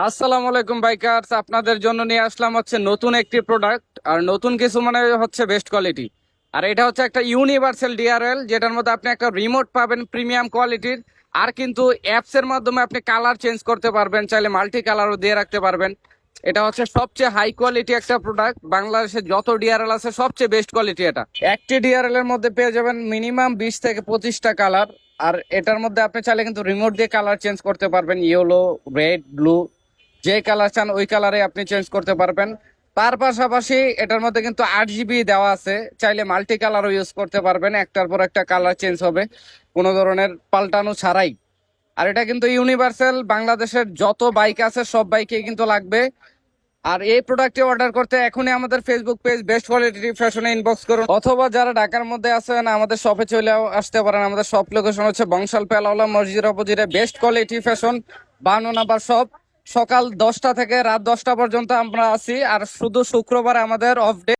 আসসালামু আলাইকুম বাইকার্স, আপনাদের জন্য নিয়ে আসলাম হচ্ছে নতুন একটি প্রোডাক্ট। আর নতুন কিছু মানে হচ্ছে বেস্ট কোয়ালিটি। আর এটা হচ্ছে একটা ইউনিভার্সাল ডিআরএল, যেটার মধ্যে আপনি একটা রিমোট পাবেন প্রিমিয়াম কোয়ালিটির। আর কিন্তু অ্যাপস এর মাধ্যমে আপনি কালার চেঞ্জ করতে পারবেন, চাইলে মাল্টি কালারও দিয়ে রাখতে পারবেন। এটা হচ্ছে সবচেয়ে হাই কোয়ালিটি একটা প্রোডাক্ট, বাংলাদেশে যত ডিআরএল আছে সবচেয়ে বেস্ট কোয়ালিটি এটা। একটি ডিআরএল এর মধ্যে পেয়ে যাবেন মিনিমাম 20 থেকে 25টা কালার। আর এটার মধ্যে আপনি চাইলে কিন্তু রিমোট দিয়ে কালার চেঞ্জ করতে পারবেন, ইয়েলো, রেড, ব্লু, যে কালার চান ওই কালারে আপনি চেঞ্জ করতে পারবেন। তার পাশাপাশি এটার মধ্যে কিন্তু 8 জিবি দেওয়া আছে, চাইলে মাল্টি কালারও ইউজ করতে পারবেন, একটার পর একটা কালার চেঞ্জ হবে কোনো ধরনের পাল্টানো ছাড়াই। আর এটা কিন্তু ইউনিভার্সাল, বাংলাদেশের যত বাইক আছে সব বাইকে কিন্তু লাগবে। আর এই প্রোডাক্টটি অর্ডার করতে এখনই আমাদের ফেসবুক পেজ বেস্ট কোয়ালিটি ফ্যাশনে ইনবক্স করুন, অথবা যারা ঢাকার মধ্যে আছেন আমাদের শপে চলে আসতে পারেন। আমাদের শপ লোকেশন হচ্ছে বংশাল পেলাওলা মসজিদের অপোজিটে বেস্ট কোয়ালিটি ফ্যাশন, 52 নম্বর শপ। সকাল 10টা থেকে রাত 10টা পর্যন্ত আমরা আছি, আর শুধু শুক্রবার আমাদের অফ ডে।